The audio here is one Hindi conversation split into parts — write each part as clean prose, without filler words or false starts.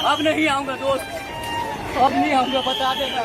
अब नहीं आऊंगा दोस्त, अब नहीं आऊंगा, बता देना।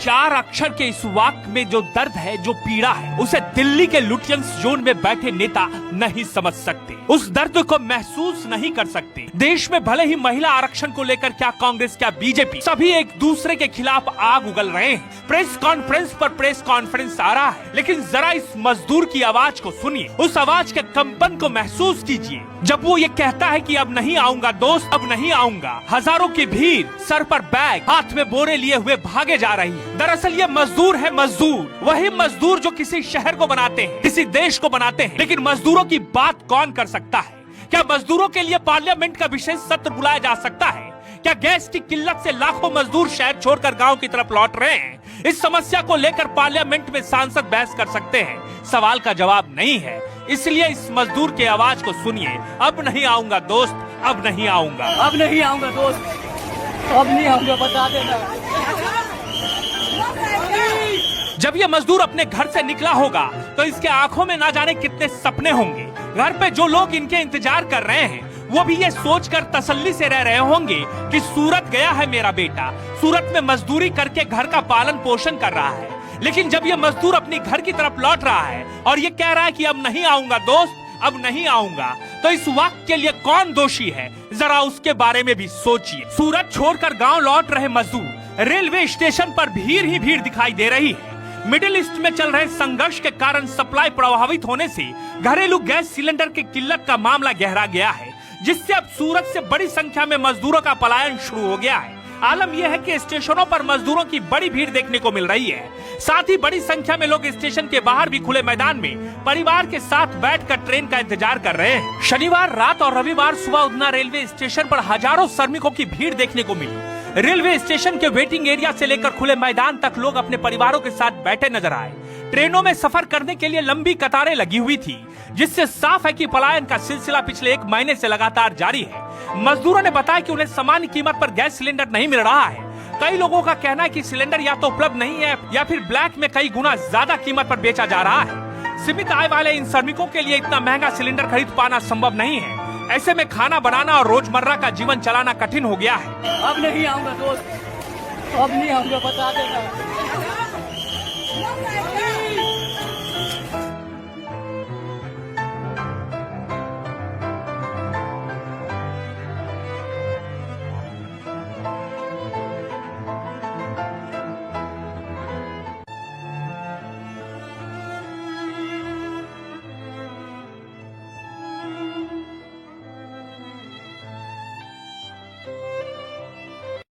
4 अक्षर के इस वाक्य में जो दर्द है, जो पीड़ा है, उसे दिल्ली के लुटियंस जोन में बैठे नेता नहीं समझ सकते, उस दर्द को महसूस नहीं कर सकते। देश में भले ही महिला आरक्षण को लेकर क्या कांग्रेस क्या बीजेपी, सभी एक दूसरे के खिलाफ आग उगल रहे हैं। प्रेस कॉन्फ्रेंस पर प्रेस कॉन्फ्रेंस आ रहा है, लेकिन जरा इस मजदूर की आवाज को सुनिए, उस आवाज के कंपन को महसूस कीजिए जब वो ये कहता है कि अब नहीं आऊंगा दोस्त, अब नहीं आऊंगा। हजारों की भीड़, सर पर बैग, हाथ में बोरे लिए हुए भागे जा रही है। दरअसल ये मजदूर है, मजदूर, वही मजदूर जो किसी शहर को बनाते हैं, किसी देश को बनाते हैं। लेकिन मजदूरों की बात कौन कर सकता है? क्या मजदूरों के लिए पार्लियामेंट का विशेष सत्र बुलाया जा सकता है? क्या गैस की किल्लत से लाखों मजदूर शहर छोड़कर गांव की तरफ लौट रहे हैं? इस समस्या को लेकर पार्लियामेंट में सांसद बहस कर सकते हैं? सवाल का जवाब नहीं है। इसलिए इस मजदूर की आवाज को सुनिए, अब नहीं आऊंगा दोस्त, अब नहीं आऊंगा, अब नहीं आऊंगा दोस्त, अब नहीं आऊंगा, बता देना। जब ये मजदूर अपने घर से निकला होगा तो इसके आंखों में ना जाने कितने सपने होंगे। घर पे जो लोग इनके इंतजार कर रहे हैं वो भी ये सोचकर तसल्ली से रह रहे होंगे कि सूरत गया है मेरा बेटा, सूरत में मजदूरी करके घर का पालन पोषण कर रहा है। लेकिन जब ये मजदूर अपनी घर की तरफ लौट रहा है और ये कह रहा है कि अब नहीं आऊंगा दोस्त, अब नहीं आऊंगा, तो इस वाक्य के लिए कौन दोषी है, जरा उसके बारे में भी सोचिए। सूरत छोड़कर गांव लौट रहे मजदूर, रेलवे स्टेशन पर भीड़ ही भीड़ दिखाई दे रही है। मिडिल ईस्ट में चल रहे संघर्ष के कारण सप्लाई प्रभावित होने से घरेलू गैस सिलेंडर की किल्लत का मामला गहरा गया है, जिससे अब सूरत से बड़ी संख्या में मजदूरों का पलायन शुरू हो गया है। आलम यह है कि स्टेशनों पर मजदूरों की बड़ी भीड़ देखने को मिल रही है। साथ ही बड़ी संख्या में लोग स्टेशन के बाहर भी खुले मैदान में परिवार के साथ बैठकर ट्रेन का इंतजार कर रहे हैं। शनिवार रात और रविवार सुबह उधना रेलवे स्टेशन पर हजारों श्रमिकों की भीड़ देखने को मिली। रेलवे स्टेशन के वेटिंग एरिया से लेकर खुले मैदान तक लोग अपने परिवारों के साथ बैठे नजर आए। ट्रेनों में सफर करने के लिए लंबी कतारें लगी हुई थी, जिससे साफ है कि पलायन का सिलसिला पिछले 1 महीने से लगातार जारी है। मजदूरों ने बताया कि उन्हें सामान्य कीमत पर गैस सिलेंडर नहीं मिल रहा है। कई लोगों का कहना है कि सिलेंडर या तो उपलब्ध नहीं है या फिर ब्लैक में कई गुना ज्यादा कीमत पर बेचा जा रहा है। सीमित आय वाले इन श्रमिकों के लिए इतना महंगा सिलेंडर खरीद पाना संभव नहीं है। ऐसे में खाना बनाना और रोजमर्रा का जीवन चलाना कठिन हो गया है। अब नहीं आऊंगा दोस्त, अब नहीं आऊंगा, बता देना।